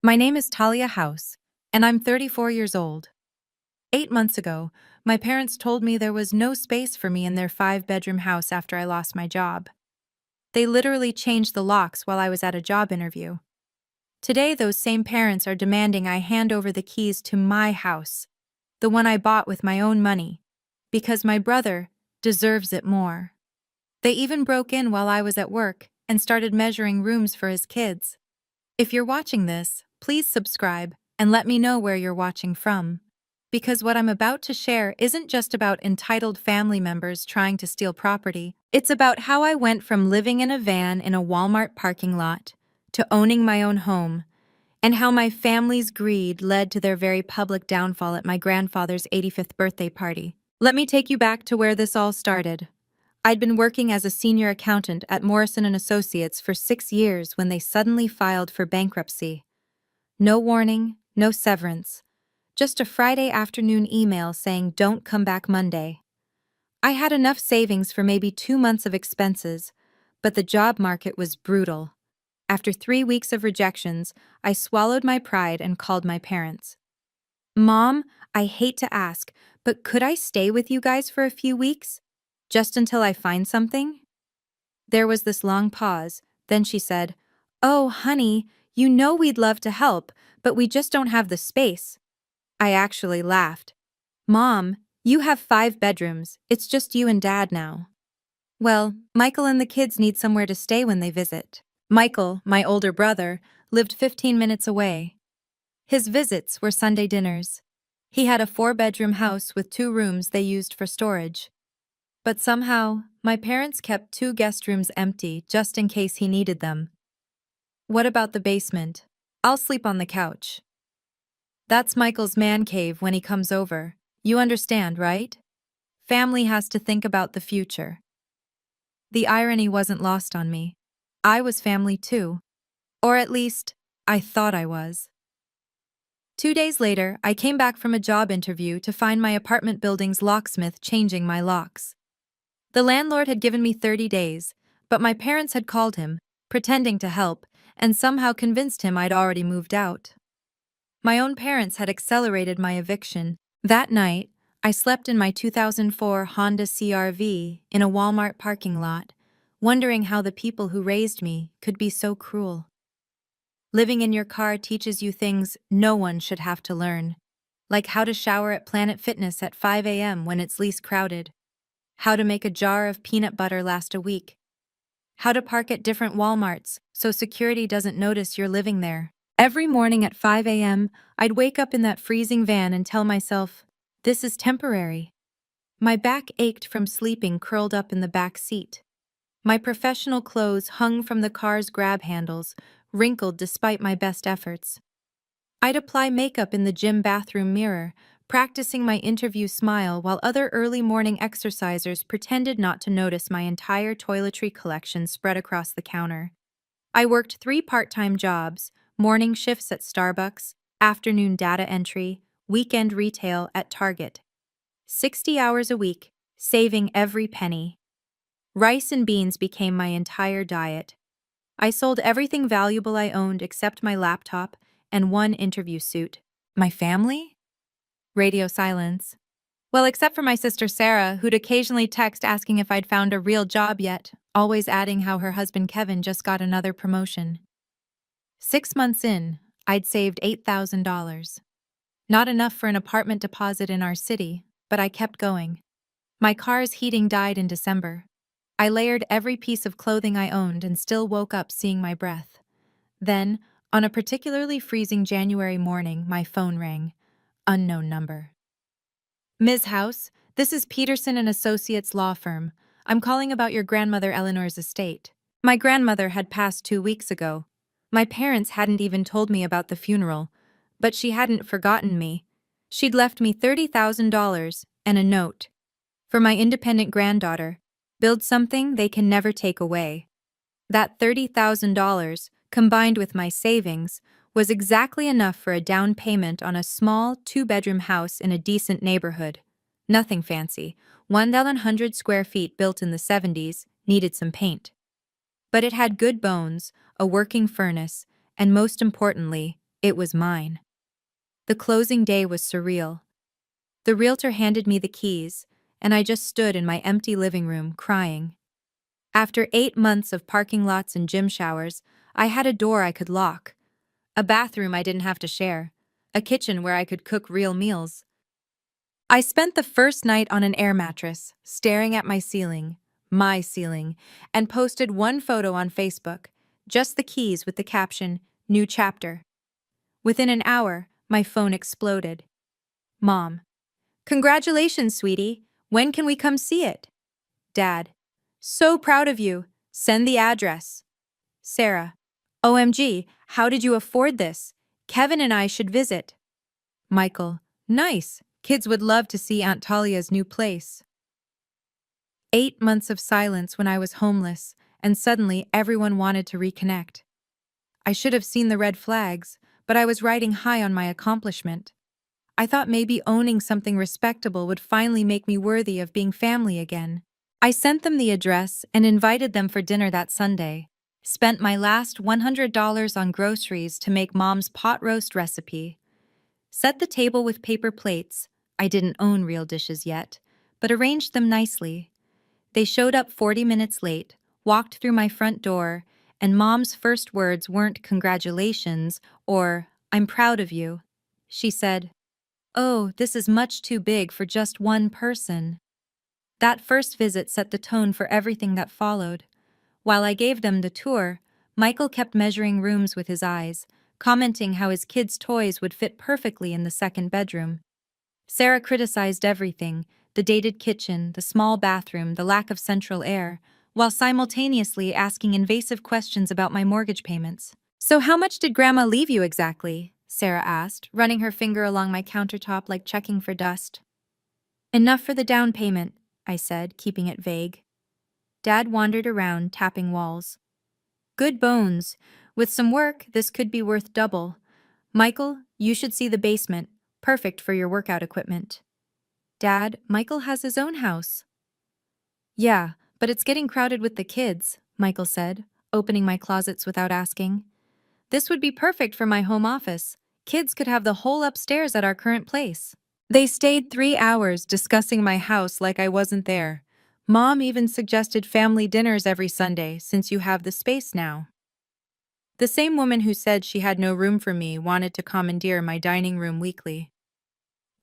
My name is Talia House, and I'm 34 years old. 8 months ago, my parents told me there was no space for me in their 5-bedroom house after I lost my job. They literally changed the locks while I was at a job interview. Today, those same parents are demanding I hand over the keys to my house, the one I bought with my own money, because my brother deserves it more. They even broke in while I was at work and started measuring rooms for his kids. If you're watching this, please subscribe and let me know where you're watching from. Because what I'm about to share isn't just about entitled family members trying to steal property. It's about how I went from living in a van in a Walmart parking lot to owning my own home, and how my family's greed led to their very public downfall at my grandfather's 85th birthday party. Let me take you back to where this all started. I'd been working as a senior accountant at Morrison & Associates for 6 years when they suddenly filed for bankruptcy. No warning, no severance. Just a Friday afternoon email saying don't come back Monday. I had enough savings for maybe 2 months of expenses, but the job market was brutal. After 3 weeks of rejections, I swallowed my pride and called my parents. Mom, I hate to ask, but could I stay with you guys for a few weeks? Just until I find something? There was this long pause, then she said, "Oh, honey, you know we'd love to help, but we just don't have the space." I actually laughed. "Mom, you have 5 bedrooms, it's just you and Dad now." Well, Michael and the kids need somewhere to stay when they visit. Michael, my older brother, lived 15 minutes away. His visits were Sunday dinners. He had a 4-bedroom house with 2 rooms they used for storage. But somehow, my parents kept 2 guest rooms empty just in case he needed them. What about the basement? I'll sleep on the couch. That's Michael's man cave when he comes over. You understand, right? Family has to think about the future. The irony wasn't lost on me. I was family too. Or at least, I thought I was. 2 days later, I came back from a job interview to find my apartment building's locksmith changing my locks. The landlord had given me 30 days, but my parents had called him, pretending to help, and somehow convinced him I'd already moved out. My own parents had accelerated my eviction. That night, I slept in my 2004 Honda CR-V in a Walmart parking lot, wondering how the people who raised me could be so cruel. Living in your car teaches you things no one should have to learn, like how to shower at Planet Fitness at 5 a.m. when it's least crowded, how to make a jar of peanut butter last a week, how to park at different Walmarts so security doesn't notice you're living there. Every morning at 5 a.m., I'd wake up in that freezing van and tell myself, this is temporary. My back ached from sleeping curled up in the back seat. My professional clothes hung from the car's grab handles, wrinkled despite my best efforts. I'd apply makeup in the gym bathroom mirror, practicing my interview smile while other early morning exercisers pretended not to notice my entire toiletry collection spread across the counter. I worked 3 part-time jobs, morning shifts at Starbucks, afternoon data entry, weekend retail at Target. 60 hours a week, saving every penny. Rice and beans became my entire diet. I sold everything valuable I owned except my laptop and 1 interview suit. My family? Radio silence. Well, except for my sister Sarah, who'd occasionally text asking if I'd found a real job yet, always adding how her husband Kevin just got another promotion. 6 months in, I'd saved $8,000. Not enough for an apartment deposit in our city, but I kept going. My car's heating died in December. I layered every piece of clothing I owned and still woke up seeing my breath. Then, on a particularly freezing January morning, my phone rang. Unknown number. Ms. House, this is Peterson and Associates law firm. I'm calling about your grandmother Eleanor's estate. My grandmother had passed 2 weeks ago. My parents hadn't even told me about the funeral, but she hadn't forgotten me. She'd left me $30,000 and a note. For my independent granddaughter, build something they can never take away. That $30,000, combined with my savings, was exactly enough for a down payment on a small 2-bedroom house in a decent neighborhood. Nothing fancy. 1,100 square feet built in the 70s, needed some paint. But it had good bones, a working furnace, and most importantly, It was mine. The closing day was surreal. The realtor handed me the keys, and I just stood in my empty living room, crying. After 8 months of parking lots and gym showers, I had a door I could lock, a bathroom I didn't have to share, a kitchen where I could cook real meals. I spent the first night on an air mattress, staring at my ceiling, and posted one photo on Facebook, just the keys with the caption, "New chapter." Within an hour, my phone exploded. Mom: "Congratulations, sweetie. When can we come see it?" Dad: "So proud of you. Send the address." Sarah: "OMG, how did you afford this? Kevin and I should visit." Michael: "Nice. Kids would love to see Aunt Talia's new place." 8 months of silence when I was homeless, and suddenly everyone wanted to reconnect. I should have seen the red flags, but I was riding high on my accomplishment. I thought maybe owning something respectable would finally make me worthy of being family again. I sent them the address and invited them for dinner that Sunday. Spent my last $100 on groceries to make Mom's pot roast recipe. Set the table with paper plates. I didn't own real dishes yet, but arranged them nicely. They showed up 40 minutes late, walked through my front door, and Mom's first words weren't "congratulations" or "I'm proud of you." She said, "Oh, this is much too big for just one person." That first visit set the tone for everything that followed. While I gave them the tour, Michael kept measuring rooms with his eyes, commenting how his kids' toys would fit perfectly in the second bedroom. Sarah criticized everything: the dated kitchen, the small bathroom, the lack of central air, while simultaneously asking invasive questions about my mortgage payments. "So how much did Grandma leave you exactly?" Sarah asked, running her finger along my countertop like checking for dust. "Enough for the down payment," I said, keeping it vague. Dad wandered around, tapping walls. "Good bones. With some work, this could be worth double. Michael, you should see the basement. Perfect for your workout equipment." "Dad, Michael has his own house." "Yeah, but it's getting crowded with the kids," Michael said, opening my closets without asking. "This would be perfect for my home office. Kids could have the whole upstairs at our current place." They stayed 3 hours discussing my house like I wasn't there. "Mom even suggested family dinners every Sunday since you have the space now." The same woman who said she had no room for me wanted to commandeer my dining room weekly.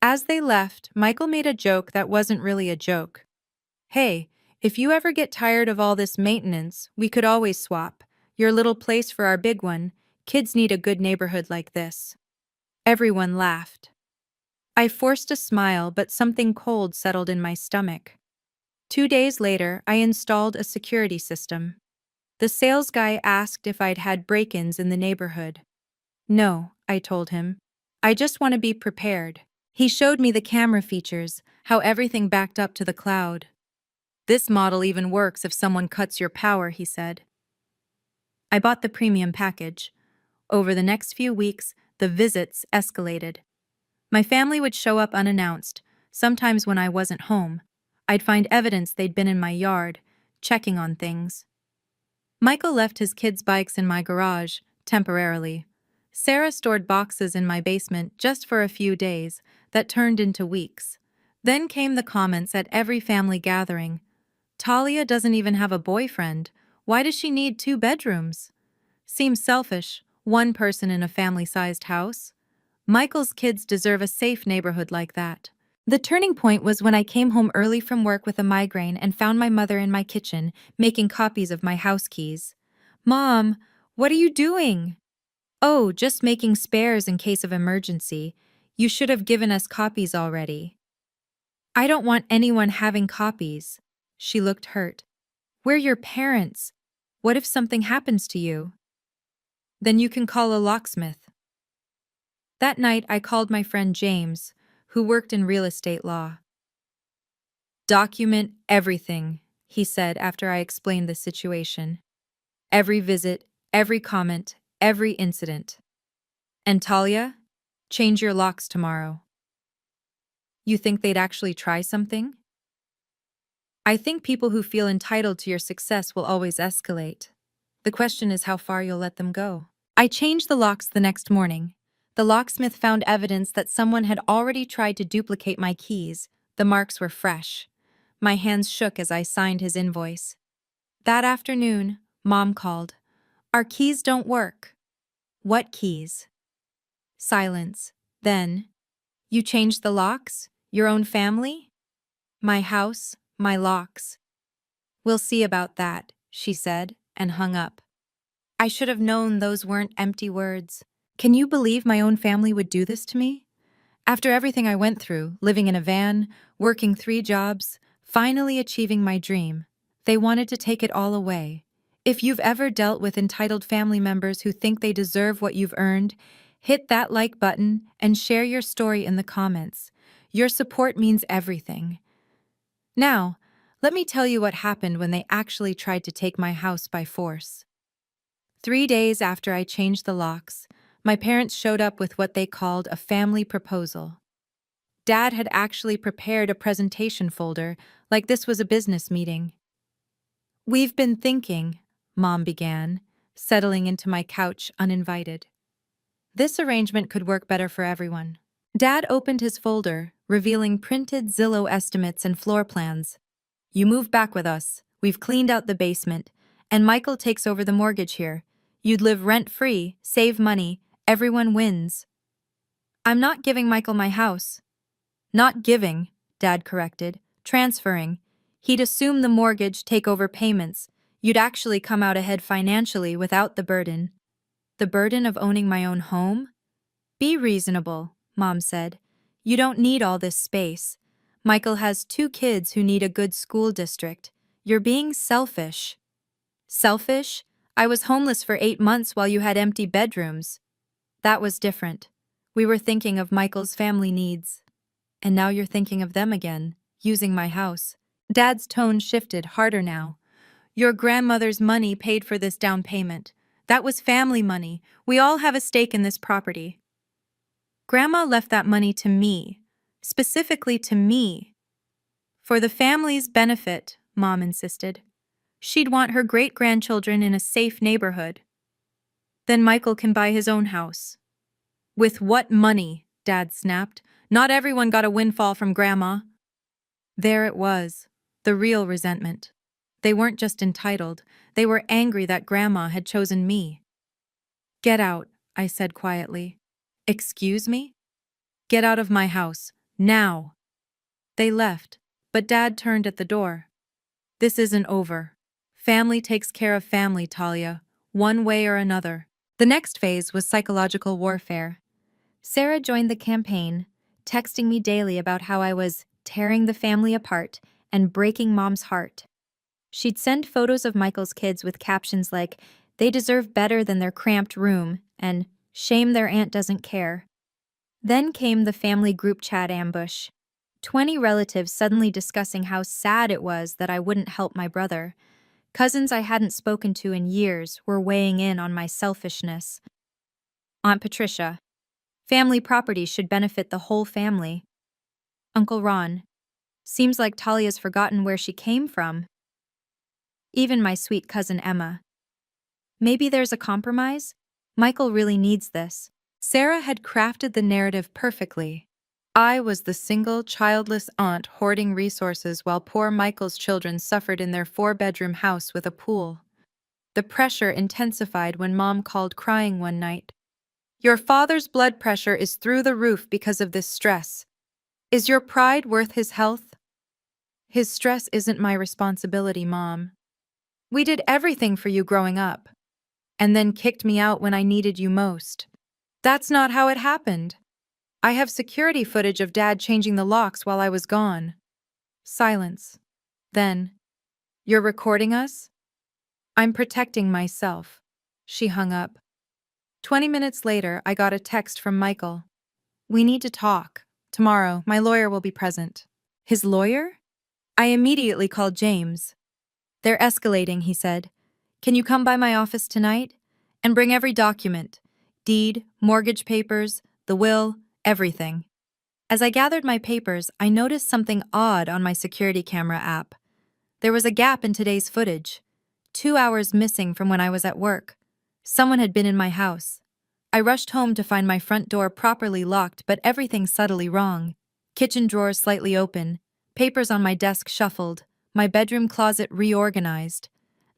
As they left, Michael made a joke that wasn't really a joke. "Hey, if you ever get tired of all this maintenance, we could always swap. Your little place for our big one. Kids need a good neighborhood like this." Everyone laughed. I forced a smile, but something cold settled in my stomach. 2 days later, I installed a security system. The sales guy asked if I'd had break-ins in the neighborhood. "No," I told him. "I just want to be prepared." He showed me the camera features, how everything backed up to the cloud. "This model even works if someone cuts your power," he said. I bought the premium package. Over the next few weeks, the visits escalated. My family would show up unannounced, sometimes when I wasn't home. I'd find evidence they'd been in my yard, checking on things. Michael left his kids' bikes in my garage, temporarily. Sarah stored boxes in my basement just for a few days, that turned into weeks. Then came the comments at every family gathering. "Talia doesn't even have a boyfriend. Why does she need 2 bedrooms? Seems selfish, one person in a family-sized house. Michael's kids deserve a safe neighborhood like that." The turning point was when I came home early from work with a migraine and found my mother in my kitchen, making copies of my house keys. "Mom, what are you doing?" "Oh, just making spares in case of emergency. You should have given us copies already." "I don't want anyone having copies." She looked hurt. "We're your parents. What if something happens to you?" "Then you can call a locksmith." That night, I called my friend James, who worked in real estate law. "Document everything," he said after I explained the situation. "Every visit, every comment, every incident. And Talia, change your locks tomorrow." You think they'd actually try something? I think people who feel entitled to your success will always escalate. The question is how far you'll let them go. I changed the locks the next morning. The locksmith found evidence that someone had already tried to duplicate my keys. The marks were fresh. My hands shook as I signed his invoice. That afternoon, Mom called. Our keys don't work. What keys? Silence. Then, you changed the locks? Your own family? My house, my locks. We'll see about that, she said, and hung up. I should have known those weren't empty words. Can you believe my own family would do this to me? After everything I went through, living in a van, working 3 jobs, finally achieving my dream, they wanted to take it all away. If you've ever dealt with entitled family members who think they deserve what you've earned, hit that like button and share your story in the comments. Your support means everything. Now, let me tell you what happened when they actually tried to take my house by force. 3 days after I changed the locks, my parents showed up with what they called a family proposal. Dad had actually prepared a presentation folder, like this was a business meeting. We've been thinking, Mom began, settling into my couch uninvited. This arrangement could work better for everyone. Dad opened his folder, revealing printed Zillow estimates and floor plans. You move back with us. We've cleaned out the basement, and Michael takes over the mortgage here. You'd live rent-free, save money, everyone wins. I'm not giving Michael my house. Not giving, Dad corrected, transferring. He'd assume the mortgage, take over payments. You'd actually come out ahead financially without the burden. The burden of owning my own home? Be reasonable, Mom said. You don't need all this space. Michael has 2 kids who need a good school district. You're being selfish. Selfish? I was homeless for 8 months while you had empty bedrooms. That was different. We were thinking of Michael's family needs. And now you're thinking of them again, using my house. Dad's tone shifted harder now. Your grandmother's money paid for this down payment. That was family money. We all have a stake in this property. Grandma left that money to me, specifically to me. For the family's benefit, Mom insisted. She'd want her great-grandchildren in a safe neighborhood. Then Michael can buy his own house. With what money? Dad snapped. Not everyone got a windfall from Grandma. There it was, the real resentment. They weren't just entitled, they were angry that Grandma had chosen me. Get out, I said quietly. Excuse me? Get out of my house, now. They left, but Dad turned at the door. This isn't over. Family takes care of family, Talia, one way or another. The next phase was psychological warfare. Sarah joined the campaign, texting me daily about how I was tearing the family apart and breaking Mom's heart. She'd send photos of Michael's kids with captions like, "They deserve better than their cramped room," and "Shame their aunt doesn't care." Then came the family group chat ambush. 20 relatives suddenly discussing how sad it was that I wouldn't help my brother. Cousins I hadn't spoken to in years were weighing in on my selfishness. Aunt Patricia. Family property should benefit the whole family. Uncle Ron. Seems like Talia's forgotten where she came from. Even my sweet cousin Emma. Maybe there's a compromise? Michael really needs this. Sarah had crafted the narrative perfectly. I was the single, childless aunt hoarding resources while poor Michael's children suffered in their 4-bedroom house with a pool. The pressure intensified when Mom called crying one night. Your father's blood pressure is through the roof because of this stress. Is your pride worth his health? His stress isn't my responsibility, Mom. We did everything for you growing up, and then kicked me out when I needed you most. That's not how it happened. I have security footage of Dad changing the locks while I was gone. Silence. Then, you're recording us? I'm protecting myself. She hung up. 20 minutes later, I got a text from Michael. We need to talk. Tomorrow, my lawyer will be present. His lawyer? I immediately called James. They're escalating, he said. Can you come by my office tonight? And bring every document. Deed, mortgage papers, the will, everything. As I gathered my papers, I noticed something odd on my security camera app. There was a gap in today's footage. 2 hours missing from when I was at work. Someone had been in my house. I rushed home to find my front door properly locked but everything subtly wrong. Kitchen drawers slightly open, papers on my desk shuffled, my bedroom closet reorganized.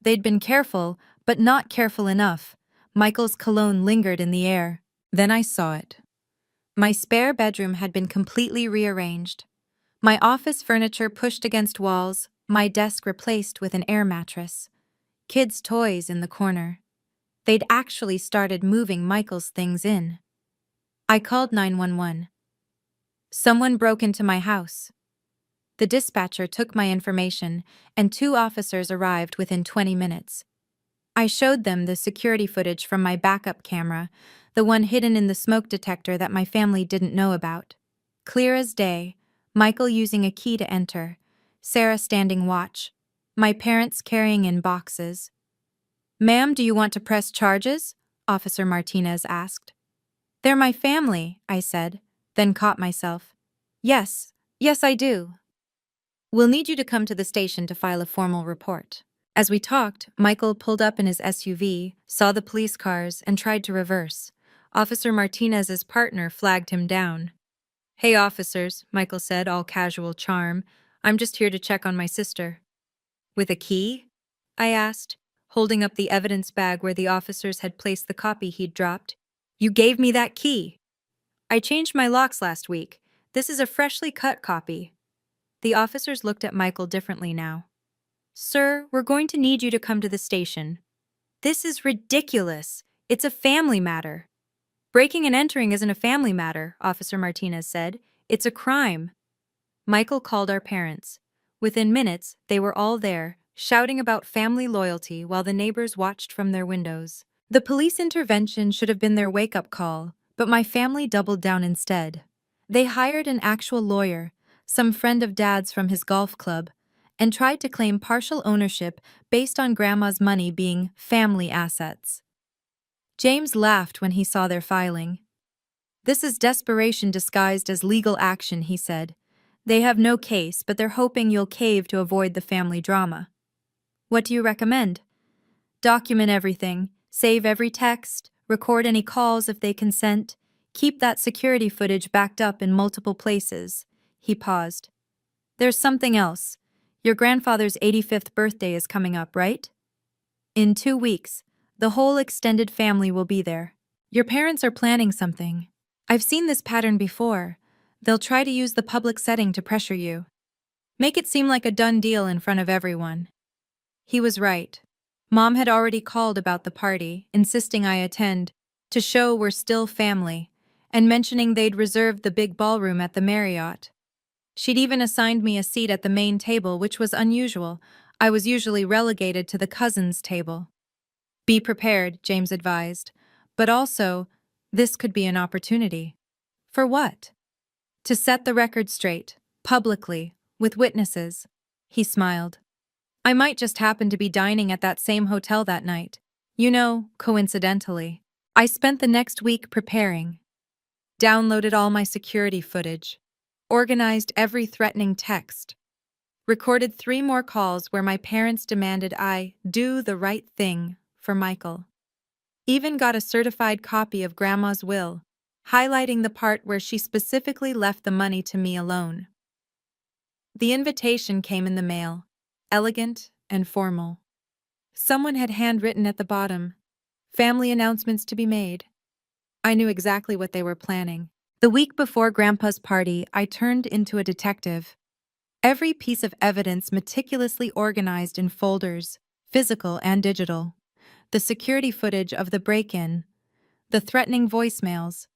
They'd been careful, but not careful enough. Michael's cologne lingered in the air. Then I saw it. My spare bedroom had been completely rearranged. My office furniture pushed against walls, my desk replaced with an air mattress. Kids' toys in the corner. They'd actually started moving Michael's things in. I called 911. Someone broke into my house. The dispatcher took my information, and 2 officers arrived within 20 minutes. I showed them the security footage from my backup camera, the one hidden in the smoke detector that my family didn't know about. Clear as day, Michael using a key to enter, Sarah standing watch, my parents carrying in boxes. "Ma'am, do you want to press charges?" Officer Martinez asked. "They're my family," I said, then caught myself. Yes, I do. "We'll need you to come to the station to file a formal report." As we talked, Michael pulled up in his SUV, saw the police cars, and tried to reverse. Officer Martinez's partner flagged him down. "Hey, officers," Michael said, all casual charm. "I'm just here to check on my sister." "With a key?" I asked, holding up the evidence bag where the officers had placed the copy he'd dropped. "You gave me that key." "I changed my locks last week. This is a freshly cut copy." The officers looked at Michael differently now. "Sir, we're going to need you to come to the station." "This is ridiculous. It's a family matter." "Breaking and entering isn't a family matter," Officer Martinez said. "It's a crime." Michael called our parents. Within minutes, they were all there, shouting about family loyalty while the neighbors watched from their windows. The police intervention should have been their wake-up call, but my family doubled down instead. They hired an actual lawyer, some friend of Dad's from his golf club, and tried to claim partial ownership based on Grandma's money being family assets. James laughed when he saw their filing. "This is desperation disguised as legal action," he said. "They have no case, but they're hoping you'll cave to avoid the family drama." "What do you recommend?" "Document everything, save every text, record any calls if they consent, keep that security footage backed up in multiple places." He paused. "There's something else. Your grandfather's 85th birthday is coming up, right? In 2 weeks, the whole extended family will be there. Your parents are planning something. I've seen this pattern before. They'll try to use the public setting to pressure you. Make it seem like a done deal in front of everyone." He was right. Mom had already called about the party, insisting I attend, to show we're still family, and mentioning they'd reserved the big ballroom at the Marriott. She'd even assigned me a seat at the main table, which was unusual. I was usually relegated to the cousins' table. "Be prepared," James advised. "But also, this could be an opportunity." "For what?" "To set the record straight, publicly, with witnesses." He smiled. "I might just happen to be dining at that same hotel that night. You know, coincidentally." I spent the next week preparing. Downloaded all my security footage. Organized every threatening text. Recorded 3 more calls where my parents demanded I do the right thing for Michael. Even got a certified copy of Grandma's will, highlighting the part where she specifically left the money to me alone. The invitation came in the mail, elegant and formal. Someone had handwritten at the bottom, "Family announcements to be made." I knew exactly what they were planning. The week before Grandpa's party, I turned into a detective. Every piece of evidence meticulously organized in folders, physical and digital. The security footage of the break-in, the threatening voicemails,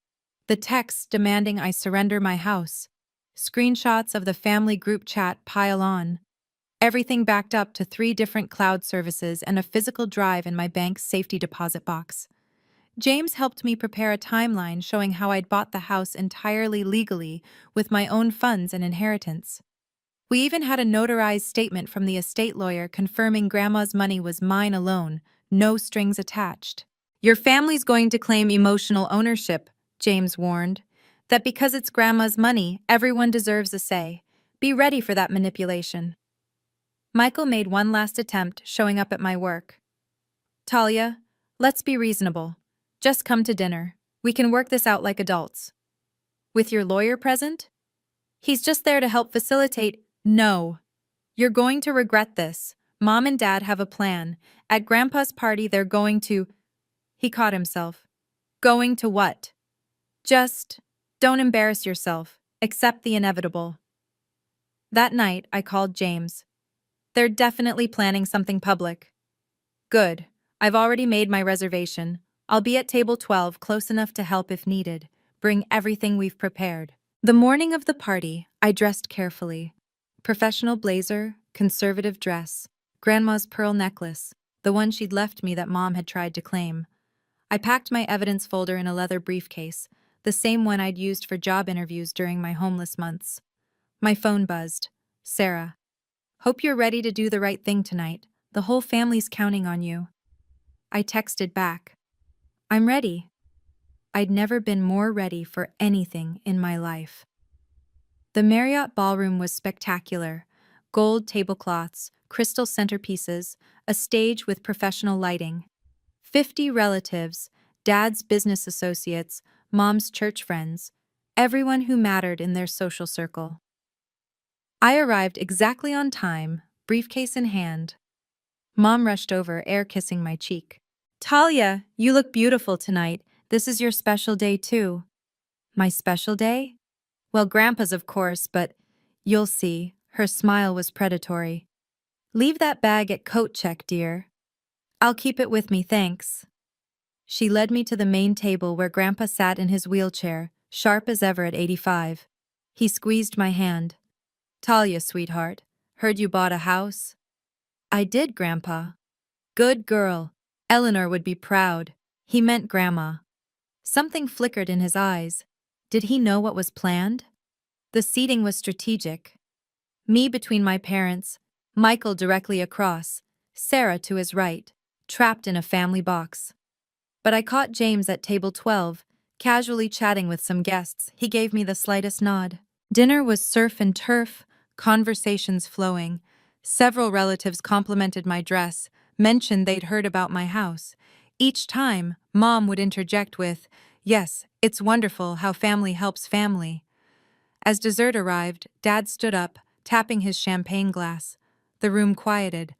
the texts demanding I surrender my house, screenshots of the family group chat pile on. Everything backed up to 3 different cloud services and a physical drive in my bank's safety deposit box. James helped me prepare a timeline showing how I'd bought the house entirely legally with my own funds and inheritance. We even had a notarized statement from the estate lawyer confirming Grandma's money was mine alone, no strings attached. "Your family's going to claim emotional ownership," James warned. "That because it's Grandma's money, everyone deserves a say. Be ready for that manipulation." Michael made one last attempt, showing up at my work. "Talia, let's be reasonable. Just come to dinner. We can work this out like adults. With your lawyer present? He's just there to help facilitate. No. You're going to regret this. Mom and Dad have a plan. At Grandpa's party, they're going to. He caught himself. Going to what? Just don't embarrass yourself. Accept the inevitable. That night, I called James. They're definitely planning something public. Good. I've already made my reservation. I'll be at table 12, close enough to help if needed. Bring everything we've prepared. The morning of the party, I dressed carefully. Professional blazer, conservative dress, Grandma's pearl necklace, the one she'd left me that Mom had tried to claim. I packed my evidence folder in a leather briefcase, the same one I'd used for job interviews during my homeless months. My phone buzzed. Sarah. Hope you're ready to do the right thing tonight. The whole family's counting on you. I texted back. I'm ready. I'd never been more ready for anything in my life. The Marriott ballroom was spectacular. Gold tablecloths, crystal centerpieces, a stage with professional lighting. 50 relatives, Dad's business associates, Mom's church friends, everyone who mattered in their social circle. I arrived exactly on time, briefcase in hand. Mom rushed over, air kissing my cheek. Talia, you look beautiful tonight. This is your special day too. My special day? Well, Grandpa's of course, but you'll see. Her smile was predatory. Leave that bag at coat check, dear. I'll keep it with me, thanks. She led me to the main table where Grandpa sat in his wheelchair, sharp as ever at 85. He squeezed my hand. Talia, sweetheart, heard you bought a house? I did, Grandpa. Good girl. Eleanor would be proud. He meant Grandma. Something flickered in his eyes. Did he know what was planned? The seating was strategic. Me between my parents, Michael directly across, Sarah to his right, trapped in a family box. But I caught James at table 12, casually chatting with some guests. He gave me the slightest nod. Dinner was surf and turf, conversations flowing. Several relatives complimented my dress, mentioned they'd heard about my house. Each time, Mom would interject with, "Yes, it's wonderful how family helps family." As dessert arrived, Dad stood up, tapping his champagne glass. The room quieted.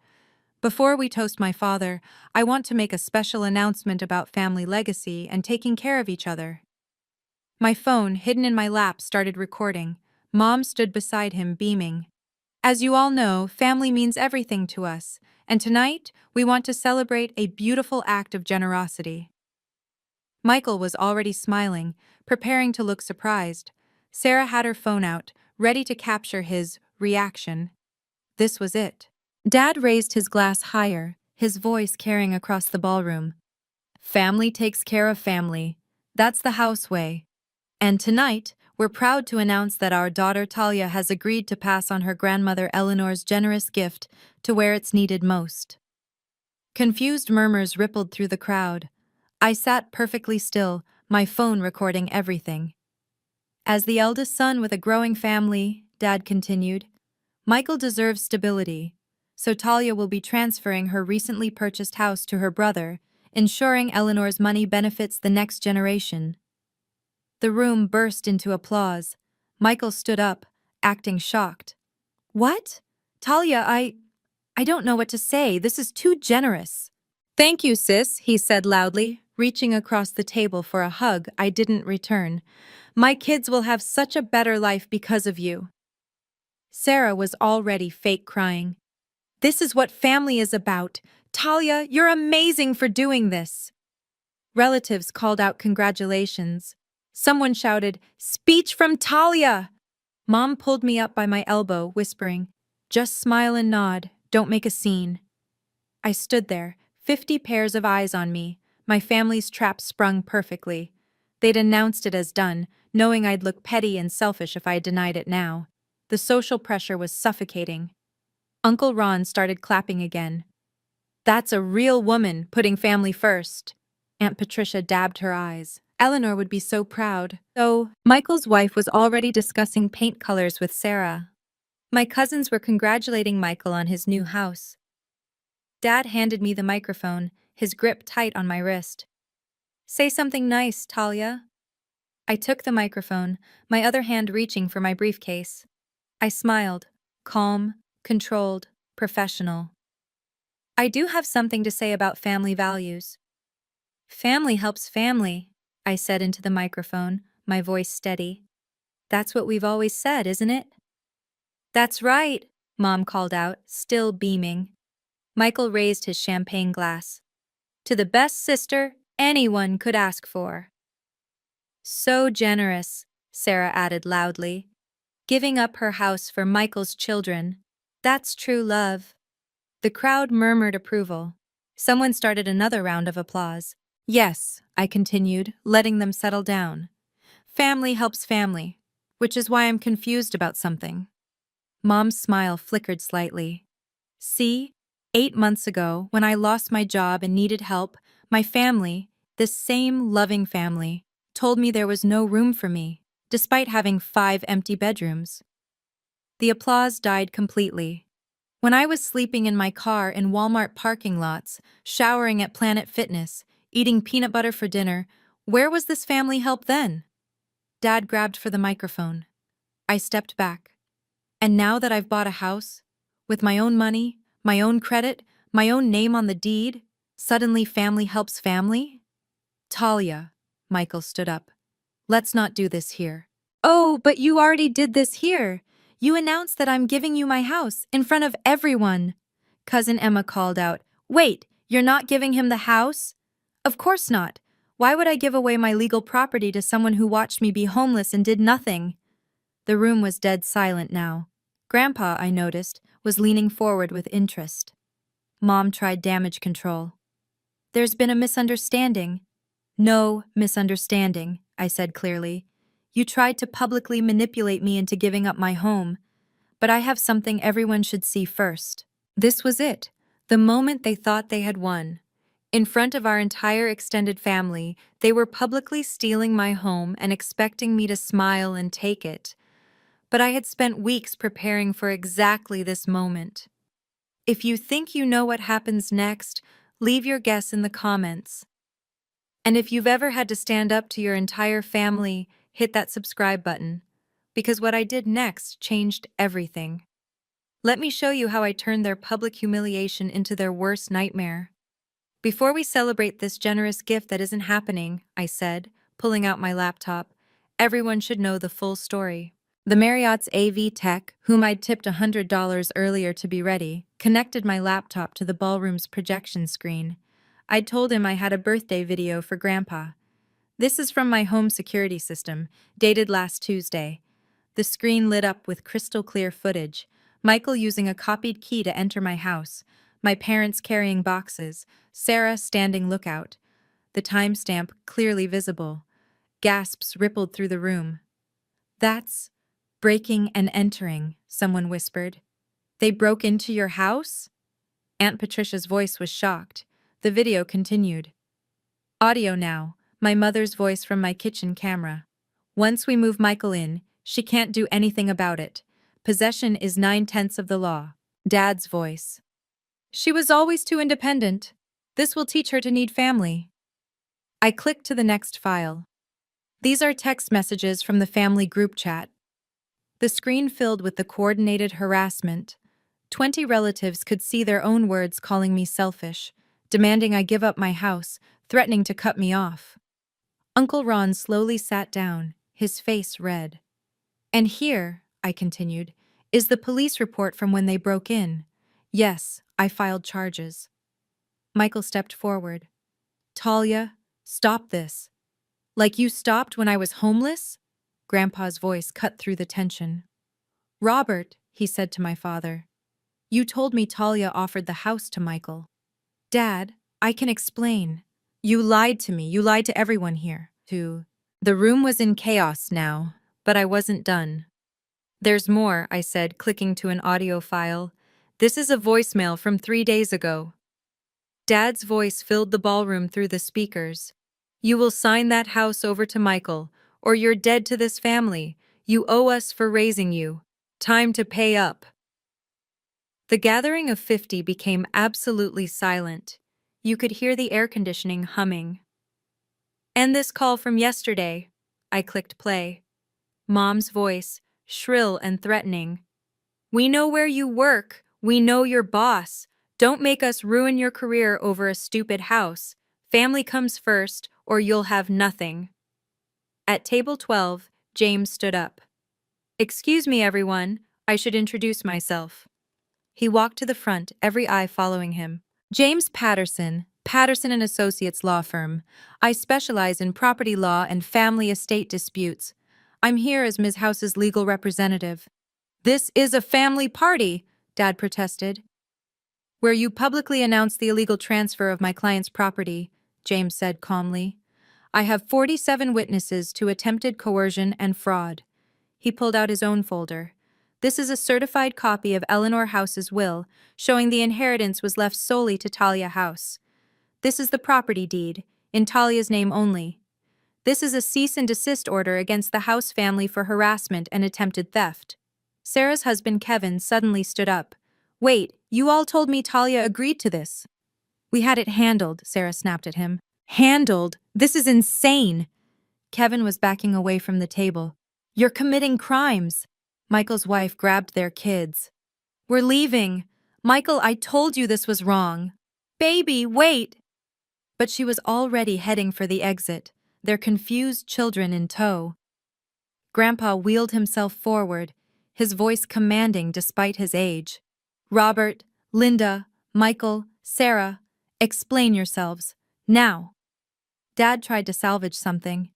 Before we toast my father, I want to make a special announcement about family legacy and taking care of each other. My phone, hidden in my lap, started recording. Mom stood beside him, beaming. As you all know, family means everything to us, and tonight we want to celebrate a beautiful act of generosity. Michael was already smiling, preparing to look surprised. Sarah had her phone out, ready to capture his reaction. This was it. Dad raised his glass higher, his voice carrying across the ballroom. Family takes care of family. That's the house way. And tonight, we're proud to announce that our daughter Talia has agreed to pass on her grandmother Eleanor's generous gift to where it's needed most. Confused murmurs rippled through the crowd. I sat perfectly still, my phone recording everything. As the eldest son with a growing family, Dad continued, Michael deserves stability, so Talia will be transferring her recently purchased house to her brother, ensuring Eleanor's money benefits the next generation. The room burst into applause. Michael stood up, acting shocked. What? Talia, I don't know what to say. This is too generous. Thank you, sis, he said loudly, reaching across the table for a hug I didn't return. My kids will have such a better life because of you. Sarah was already fake crying. This is what family is about. Talia, you're amazing for doing this. Relatives called out congratulations. Someone shouted, Speech from Talia! Mom pulled me up by my elbow, whispering, Just smile and nod, don't make a scene. I stood there, 50 pairs of eyes on me, my family's trap sprung perfectly. They'd announced it as done, knowing I'd look petty and selfish if I denied it now. The social pressure was suffocating. Uncle Ron started clapping again. That's a real woman, putting family first. Aunt Patricia dabbed her eyes. Eleanor would be so proud. So, Michael's wife was already discussing paint colors with Sarah. My cousins were congratulating Michael on his new house. Dad handed me the microphone, his grip tight on my wrist. Say something nice, Talia. I took the microphone, my other hand reaching for my briefcase. I smiled, calm, controlled, professional. I do have something to say about family values. Family helps family, I said into the microphone, my voice steady. That's what we've always said, isn't it? That's right, Mom called out, still beaming. Michael raised his champagne glass. To the best sister anyone could ask for. So generous, Sarah added loudly. Giving up her house for Michael's children. That's true love. The crowd murmured approval. Someone started another round of applause. Yes, I continued, letting them settle down. Family helps family, which is why I'm confused about something. Mom's smile flickered slightly. See, 8 months ago, when I lost my job and needed help, my family, this same loving family, told me there was no room for me, despite having 5 empty bedrooms. The applause died completely. When I was sleeping in my car in Walmart parking lots, showering at Planet Fitness, eating peanut butter for dinner, where was this family help then? Dad grabbed for the microphone. I stepped back. And now that I've bought a house, with my own money, my own credit, my own name on the deed, suddenly family helps family? Talia, Michael stood up. Let's not do this here. Oh, but you already did this here. You announced that I'm giving you my house in front of everyone. Cousin Emma called out. Wait, you're not giving him the house? Of course not. Why would I give away my legal property to someone who watched me be homeless and did nothing? The room was dead silent now. Grandpa, I noticed, was leaning forward with interest. Mom tried damage control. There's been a misunderstanding. No misunderstanding, I said clearly. You tried to publicly manipulate me into giving up my home, but I have something everyone should see first. This was it, the moment they thought they had won. In front of our entire extended family, they were publicly stealing my home and expecting me to smile and take it. But I had spent weeks preparing for exactly this moment. If you think you know what happens next, leave your guess in the comments. And if you've ever had to stand up to your entire family, hit that subscribe button, because what I did next changed everything. Let me show you how I turned their public humiliation into their worst nightmare. Before we celebrate this generous gift that isn't happening, I said, pulling out my laptop, everyone should know the full story. The Marriott's AV tech, whom I'd tipped $100 earlier to be ready, connected my laptop to the ballroom's projection screen. I'd told him I had a birthday video for Grandpa. This is from my home security system, dated last Tuesday. The screen lit up with crystal clear footage, Michael using a copied key to enter my house, my parents carrying boxes, Sarah standing lookout. The timestamp clearly visible. Gasps rippled through the room. That's breaking and entering, someone whispered. They broke into your house? Aunt Patricia's voice was shocked. The video continued. Audio now, my mother's voice from my kitchen camera. Once we move Michael in, she can't do anything about it. Possession is 9/10 of the law. Dad's voice. She was always too independent. This will teach her to need family. I clicked to the next file. These are text messages from the family group chat. The screen filled with the coordinated harassment. 20 relatives could see their own words calling me selfish, demanding I give up my house, threatening to cut me off. Uncle Ron slowly sat down, his face red. And here, I continued, is the police report from when they broke in. Yes, I filed charges. Michael stepped forward. Talia, stop this. Like you stopped when I was homeless? Grandpa's voice cut through the tension. Robert, he said to my father, you told me Talia offered the house to Michael. Dad, I can explain. You lied to me, you lied to everyone here, too. The room was in chaos now, but I wasn't done. There's more, I said, clicking to an audio file. This is a voicemail from 3 days ago. Dad's voice filled the ballroom through the speakers. You will sign that house over to Michael, or you're dead to this family. You owe us for raising you. Time to pay up. The gathering of 50 became absolutely silent. You could hear the air conditioning humming. End this call from yesterday. I clicked play. Mom's voice, shrill and threatening. We know where you work. We know your boss. Don't make us ruin your career over a stupid house. Family comes first, or you'll have nothing. At table 12, James stood up. Excuse me, everyone. I should introduce myself. He walked to the front, every eye following him. James Patterson, Patterson and Associates Law Firm. I specialize in property law and family estate disputes. I'm here as Ms. House's legal representative. This is a family party, Dad protested. Where you publicly announced the illegal transfer of my client's property, James said calmly. I have 47 witnesses to attempted coercion and fraud. He pulled out his own folder. This is a certified copy of Eleanor House's will, showing the inheritance was left solely to Talia House. This is the property deed, in Talia's name only. This is a cease and desist order against the House family for harassment and attempted theft. Sarah's husband Kevin suddenly stood up. Wait, you all told me Talia agreed to this. We had it handled, Sarah snapped at him. Handled? This is insane. Kevin was backing away from the table. You're committing crimes. Michael's wife grabbed their kids. We're leaving. Michael, I told you this was wrong. Baby, wait. But she was already heading for the exit, their confused children in tow. Grandpa wheeled himself forward, his voice commanding despite his age. Robert, Linda, Michael, Sarah, explain yourselves. Now. Dad tried to salvage something.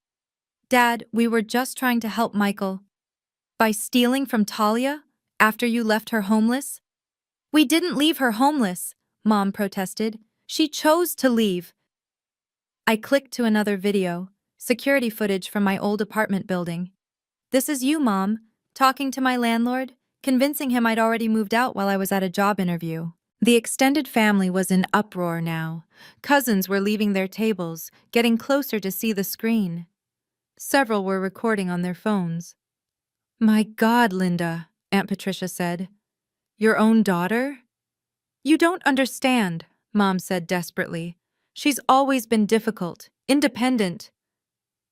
Dad, we were just trying to help Michael. By stealing from Talia? After you left her homeless? We didn't leave her homeless, Mom protested. She chose to leave. I clicked to another video, security footage from my old apartment building. This is you, Mom, talking to my landlord, convincing him I'd already moved out while I was at a job interview. The extended family was in uproar now. Cousins were leaving their tables, getting closer to see the screen. Several were recording on their phones. My God, Linda, Aunt Patricia said. Your own daughter? You don't understand, Mom said desperately. She's always been difficult, independent.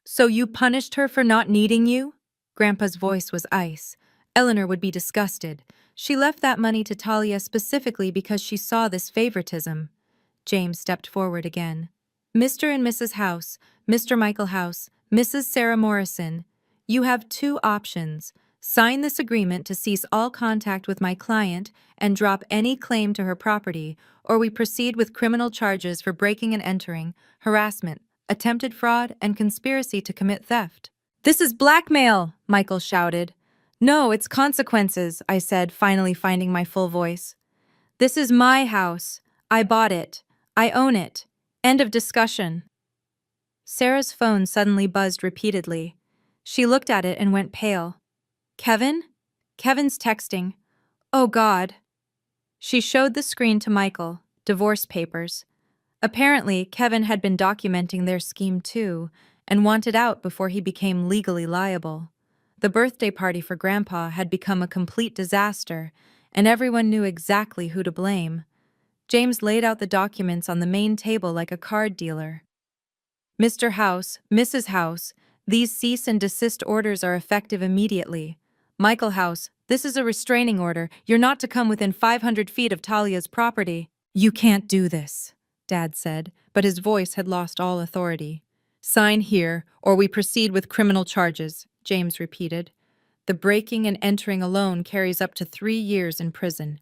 So you punished her for not needing you? Grandpa's voice was ice. Eleanor would be disgusted. She left that money to Talia specifically because she saw this favoritism. James stepped forward again. Mr. and Mrs. House, Mr. Michael House, Mrs. Sarah Morrison, you have two options. Sign this agreement to cease all contact with my client and drop any claim to her property, or we proceed with criminal charges for breaking and entering, harassment, attempted fraud, and conspiracy to commit theft. This is blackmail, Michael shouted. No, it's consequences, I said, finally finding my full voice. This is my house. I bought it. I own it. End of discussion. Sarah's phone suddenly buzzed repeatedly. She looked at it and went pale. Kevin? Kevin's texting. Oh, God. She showed the screen to Michael, divorce papers. Apparently, Kevin had been documenting their scheme too, and wanted out before he became legally liable. The birthday party for Grandpa had become a complete disaster, and everyone knew exactly who to blame. James laid out the documents on the main table like a card dealer. Mr. House, Mrs. House, these cease and desist orders are effective immediately. Michael House, this is a restraining order. You're not to come within 500 feet of Talia's property. You can't do this, Dad said, but his voice had lost all authority. Sign here, or we proceed with criminal charges, James repeated. The breaking and entering alone carries up to 3 years in prison.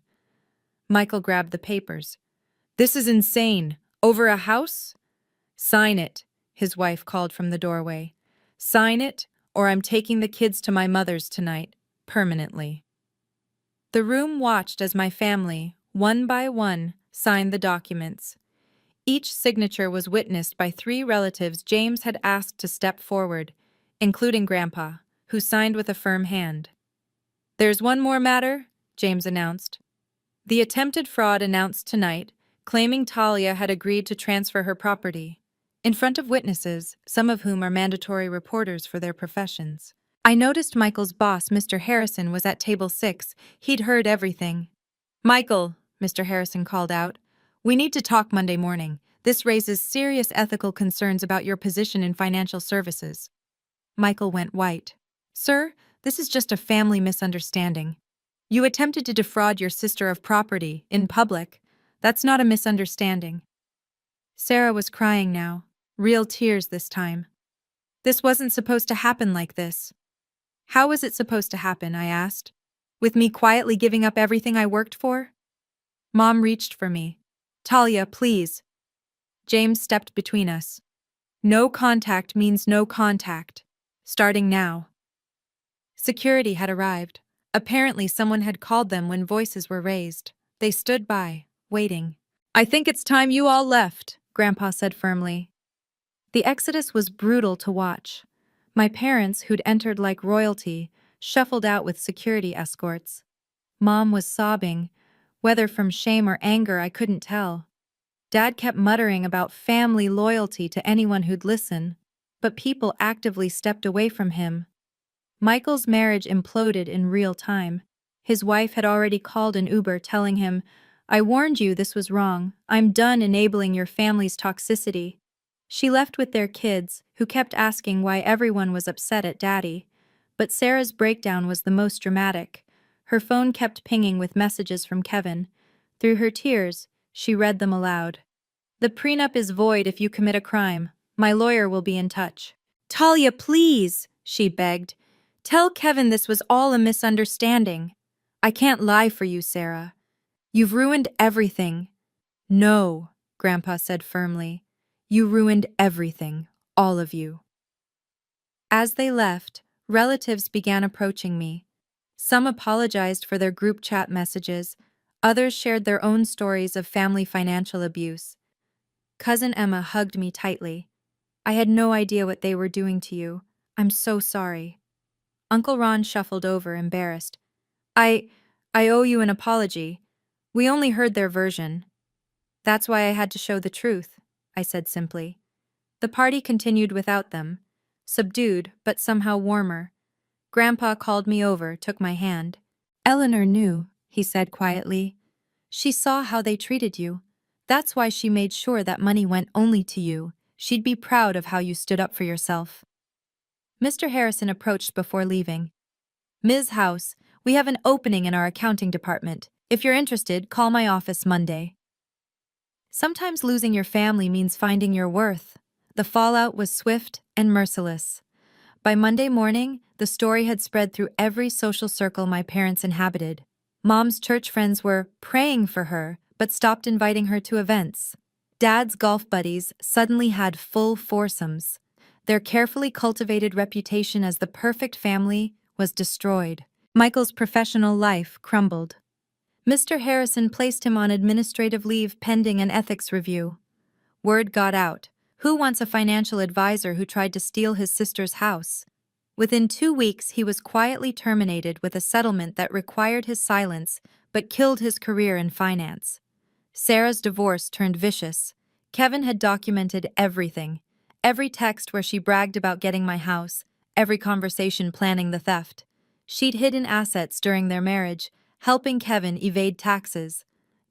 Michael grabbed the papers. This is insane. Over a house? Sign it, his wife called from the doorway. Sign it, or I'm taking the kids to my mother's tonight, permanently. The room watched as my family, one by one, signed the documents. Each signature was witnessed by 3 relatives James had asked to step forward, including Grandpa, who signed with a firm hand. There's one more matter, James announced. The attempted fraud announced tonight, claiming Talia had agreed to transfer her property, in front of witnesses, some of whom are mandatory reporters for their professions. I noticed Michael's boss, Mr. Harrison, was at table 6. He'd heard everything. Michael, Mr. Harrison called out, we need to talk Monday morning. This raises serious ethical concerns about your position in financial services. Michael went white. Sir, this is just a family misunderstanding. You attempted to defraud your sister of property in public. That's not a misunderstanding. Sarah was crying now, real tears this time. This wasn't supposed to happen like this. How was it supposed to happen, I asked. With me quietly giving up everything I worked for? Mom reached for me. Talia, please. James stepped between us. No contact means no contact. Starting now. Security had arrived. Apparently someone had called them when voices were raised. They stood by, waiting. I think it's time you all left, Grandpa said firmly. The exodus was brutal to watch. My parents, who'd entered like royalty, shuffled out with security escorts. Mom was sobbing, whether from shame or anger I couldn't tell. Dad kept muttering about family loyalty to anyone who'd listen, but people actively stepped away from him. Michael's marriage imploded in real time. His wife had already called an Uber telling him, I warned you this was wrong. I'm done enabling your family's toxicity. She left with their kids, who kept asking why everyone was upset at Daddy. But Sarah's breakdown was the most dramatic. Her phone kept pinging with messages from Kevin. Through her tears, she read them aloud. The prenup is void if you commit a crime. My lawyer will be in touch. Talia, please, she begged. Tell Kevin this was all a misunderstanding. I can't lie for you, Sarah. You've ruined everything. No, Grandpa said firmly. You ruined everything, all of you. As they left, relatives began approaching me. Some apologized for their group chat messages. Others shared their own stories of family financial abuse. Cousin Emma hugged me tightly. I had no idea what they were doing to you. I'm so sorry. Uncle Ron shuffled over, embarrassed. I owe you an apology. We only heard their version. That's why I had to show the truth, I said simply. The party continued without them, subdued but somehow warmer. Grandpa called me over, took my hand. Eleanor knew, he said quietly. She saw how they treated you. That's why she made sure that money went only to you. She'd be proud of how you stood up for yourself. Mr. Harrison approached before leaving. Ms. House, we have an opening in our accounting department. If you're interested, call my office Monday. Sometimes losing your family means finding your worth. The fallout was swift and merciless. By Monday morning, the story had spread through every social circle my parents inhabited. Mom's church friends were praying for her, but stopped inviting her to events. Dad's golf buddies suddenly had full foursomes. Their carefully cultivated reputation as the perfect family was destroyed. Michael's professional life crumbled. Mr. Harrison placed him on administrative leave pending an ethics review. Word got out. Who wants a financial advisor who tried to steal his sister's house? Within 2 weeks, he was quietly terminated with a settlement that required his silence but killed his career in finance. Sarah's divorce turned vicious. Kevin had documented everything. Every text where she bragged about getting my house, every conversation planning the theft. She'd hidden assets during their marriage, helping Kevin evade taxes.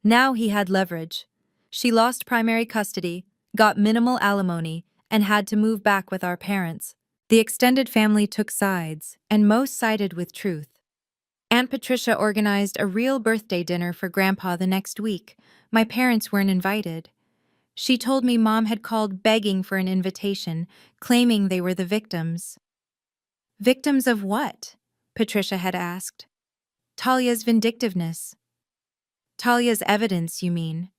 Now he had leverage. She lost primary custody, got minimal alimony, and had to move back with our parents. The extended family took sides, and most sided with truth. Aunt Patricia organized a real birthday dinner for Grandpa the next week. My parents weren't invited. She told me Mom had called begging for an invitation, claiming they were the victims. Victims of what? Patricia had asked. Talia's vindictiveness. Talia's evidence, you mean?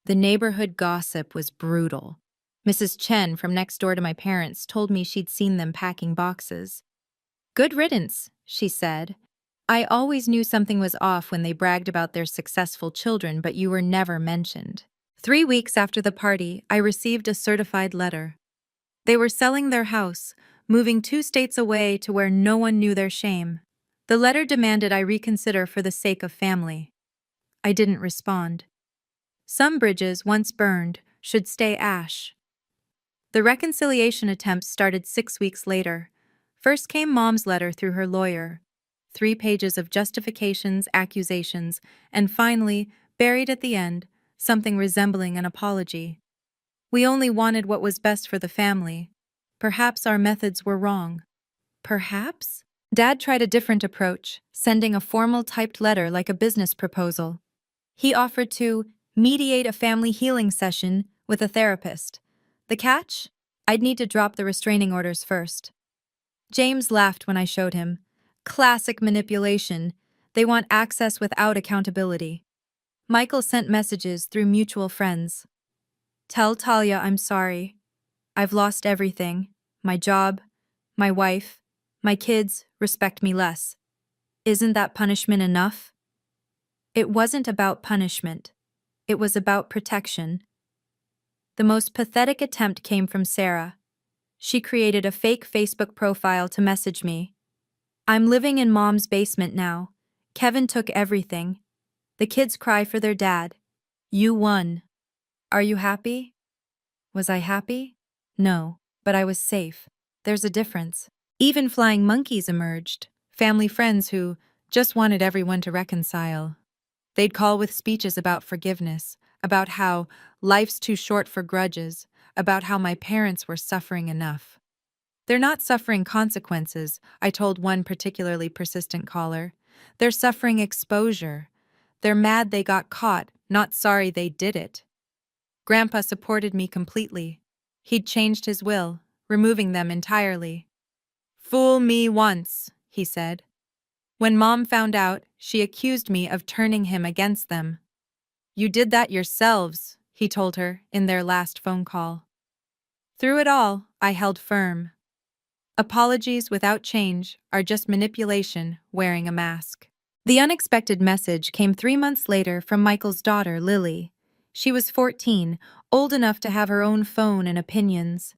The neighborhood gossip was brutal. Mrs. Chen from next door to my parents told me she'd seen them packing boxes. Good riddance, she said. I always knew something was off when they bragged about their successful children, but you were never mentioned. 3 weeks after the party, I received a certified letter. They were selling their house, moving 2 states away to where no one knew their shame. The letter demanded I reconsider for the sake of family. I didn't respond. Some bridges, once burned, should stay ash. The reconciliation attempts started 6 weeks later. First came Mom's letter through her lawyer. 3 pages of justifications, accusations, and finally, buried at the end, something resembling an apology. We only wanted what was best for the family. Perhaps our methods were wrong. Perhaps? Dad tried a different approach, sending a formal typed letter like a business proposal. He offered to mediate a family healing session with a therapist. The catch? I'd need to drop the restraining orders first. James laughed when I showed him. Classic manipulation. They want access without accountability. Michael sent messages through mutual friends. Tell Talia I'm sorry. I've lost everything. My job, my wife, my kids respect me less. Isn't that punishment enough? It wasn't about punishment. It was about protection. The most pathetic attempt came from Sarah. She created a fake Facebook profile to message me. I'm living in Mom's basement now. Kevin took everything. The kids cry for their dad. You won. Are you happy? Was I happy? No, but I was safe. There's a difference. Even flying monkeys emerged, family friends who just wanted everyone to reconcile. They'd call with speeches about forgiveness, about how life's too short for grudges, about how my parents were suffering enough. They're not suffering consequences, I told one particularly persistent caller. They're suffering exposure. They're mad they got caught, not sorry they did it. Grandpa supported me completely. He'd changed his will, removing them entirely. Fool me once, he said. When Mom found out, she accused me of turning him against them. You did that yourselves, he told her in their last phone call. Through it all, I held firm. Apologies without change are just manipulation wearing a mask. The unexpected message came 3 months later from Michael's daughter, Lily. She was 14, old enough to have her own phone and opinions.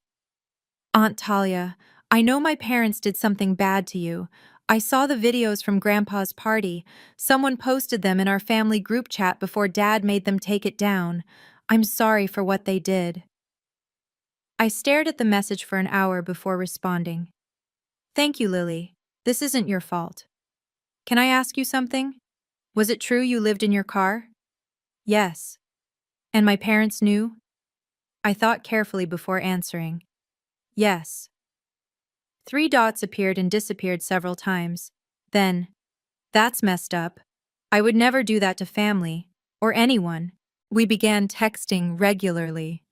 Aunt Talia, I know my parents did something bad to you. I saw the videos from Grandpa's party. Someone posted them in our family group chat before Dad made them take it down. I'm sorry for what they did. I stared at the message for an hour before responding. Thank you, Lily. This isn't your fault. Can I ask you something? Was it true you lived in your car? Yes. And my parents knew? I thought carefully before answering. Yes. 3 dots appeared and disappeared several times. Then, that's messed up. I would never do that to family, or anyone. We began texting regularly.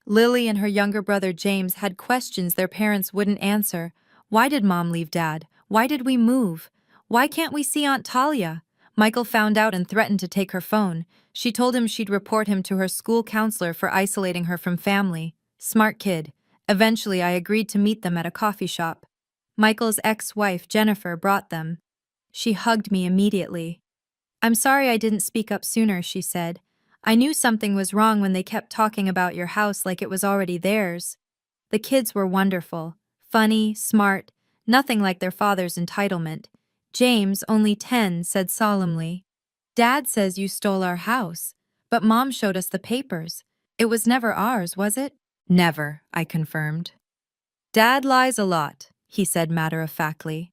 Lily and her younger brother James had questions their parents wouldn't answer. Why did Mom leave Dad? Why did we move? Why can't we see Aunt Talia? Michael found out and threatened to take her phone. She told him she'd report him to her school counselor for isolating her from family. Smart kid. Eventually, I agreed to meet them at a coffee shop. Michael's ex-wife, Jennifer, brought them. She hugged me immediately. I'm sorry I didn't speak up sooner, she said. I knew something was wrong when they kept talking about your house like it was already theirs. The kids were wonderful. Funny, smart, nothing like their father's entitlement. James, only 10, said solemnly, Dad says you stole our house, but Mom showed us the papers. It was never ours, was it? Never, I confirmed. Dad lies a lot, he said matter-of-factly.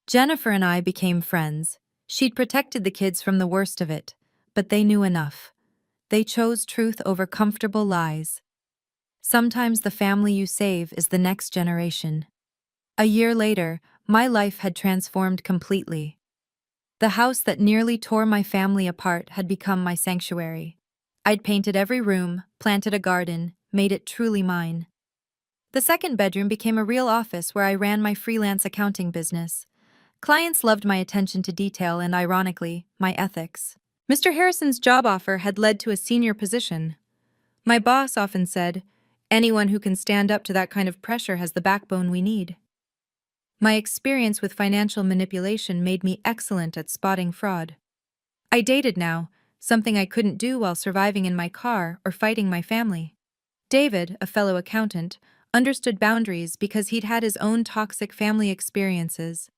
Jennifer and I became friends. She'd protected the kids from the worst of it, but they knew enough. They chose truth over comfortable lies. Sometimes the family you save is the next generation. A year later, my life had transformed completely. The house that nearly tore my family apart had become my sanctuary. I'd painted every room, planted a garden, made it truly mine. The second bedroom became a real office where I ran my freelance accounting business. Clients loved my attention to detail and, ironically, my ethics. Mr. Harrison's job offer had led to a senior position. My boss often said, anyone who can stand up to that kind of pressure has the backbone we need. My experience with financial manipulation made me excellent at spotting fraud. I dated now, something I couldn't do while surviving in my car or fighting my family. David, a fellow accountant, understood boundaries because he'd had his own toxic family experiences.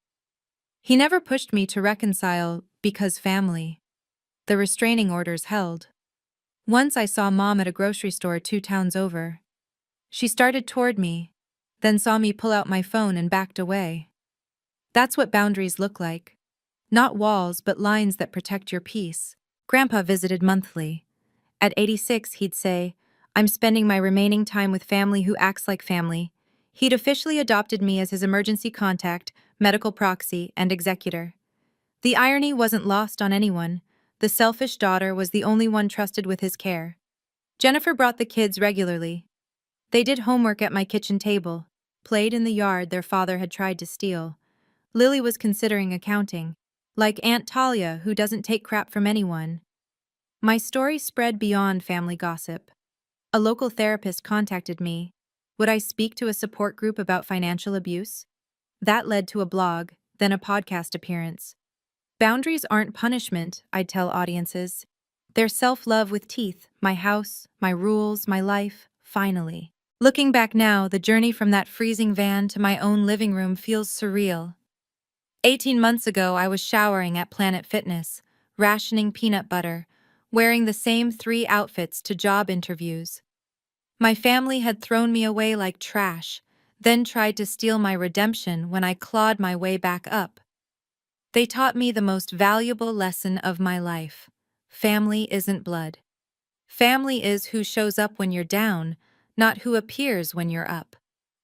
He never pushed me to reconcile because family. The restraining orders held. Once I saw Mom at a grocery store 2 towns over. She started toward me, then saw me pull out my phone and backed away. That's what boundaries look like. Not walls, but lines that protect your peace. Grandpa visited monthly. At 86, he'd say, I'm spending my remaining time with family who acts like family. He'd officially adopted me as his emergency contact, medical proxy, and executor. The irony wasn't lost on anyone. The selfish daughter was the only one trusted with his care. Jennifer brought the kids regularly. They did homework at my kitchen table, played in the yard their father had tried to steal. Lily was considering accounting, like Aunt Talia, who doesn't take crap from anyone. My story spread beyond family gossip. A local therapist contacted me. Would I speak to a support group about financial abuse? That led to a blog, then a podcast appearance. Boundaries aren't punishment, I'd tell audiences. They're self-love with teeth, my house, my rules, my life, finally. Looking back now, the journey from that freezing van to my own living room feels surreal. 18 months ago, I was showering at Planet Fitness, rationing peanut butter, wearing the same 3 outfits to job interviews. My family had thrown me away like trash, then tried to steal my redemption when I clawed my way back up. They taught me the most valuable lesson of my life. Family isn't blood. Family is who shows up when you're down, not who appears when you're up.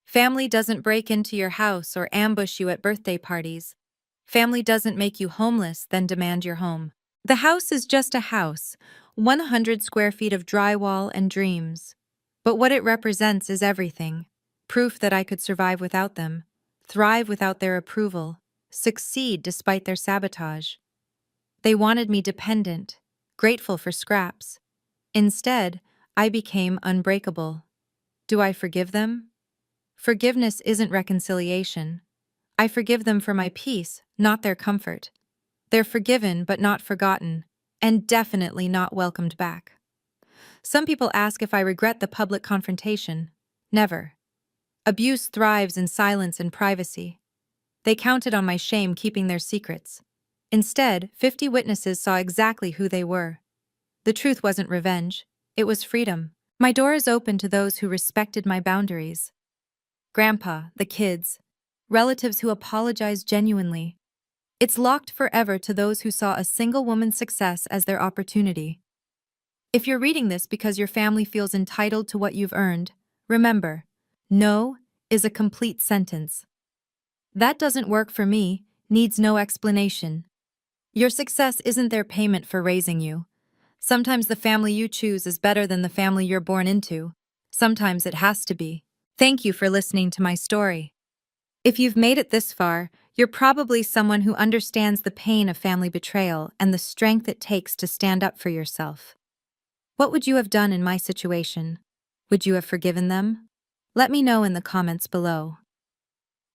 Family doesn't break into your house or ambush you at birthday parties. Family doesn't make you homeless, then demand your home. The house is just a house, 100 square feet of drywall and dreams. But what it represents is everything. Proof that I could survive without them, thrive without their approval, succeed despite their sabotage. They wanted me dependent, grateful for scraps. Instead, I became unbreakable. Do I forgive them? Forgiveness isn't reconciliation. I forgive them for my peace, not their comfort. They're forgiven but not forgotten, and definitely not welcomed back. Some people ask if I regret the public confrontation. Never. Abuse thrives in silence and privacy. They counted on my shame keeping their secrets. Instead, 50 witnesses saw exactly who they were. The truth wasn't revenge, it was freedom. My door is open to those who respected my boundaries. Grandpa, the kids, relatives who apologize genuinely. It's locked forever to those who saw a single woman's success as their opportunity. If you're reading this because your family feels entitled to what you've earned, remember, no is a complete sentence. That doesn't work for me, needs no explanation. Your success isn't their payment for raising you. Sometimes the family you choose is better than the family you're born into. Sometimes it has to be. Thank you for listening to my story. If you've made it this far, you're probably someone who understands the pain of family betrayal and the strength it takes to stand up for yourself. What would you have done in my situation? Would you have forgiven them? Let me know in the comments below.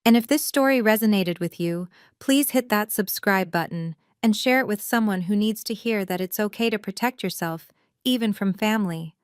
And if this story resonated with you, please hit that subscribe button and share it with someone who needs to hear that it's okay to protect yourself, even from family.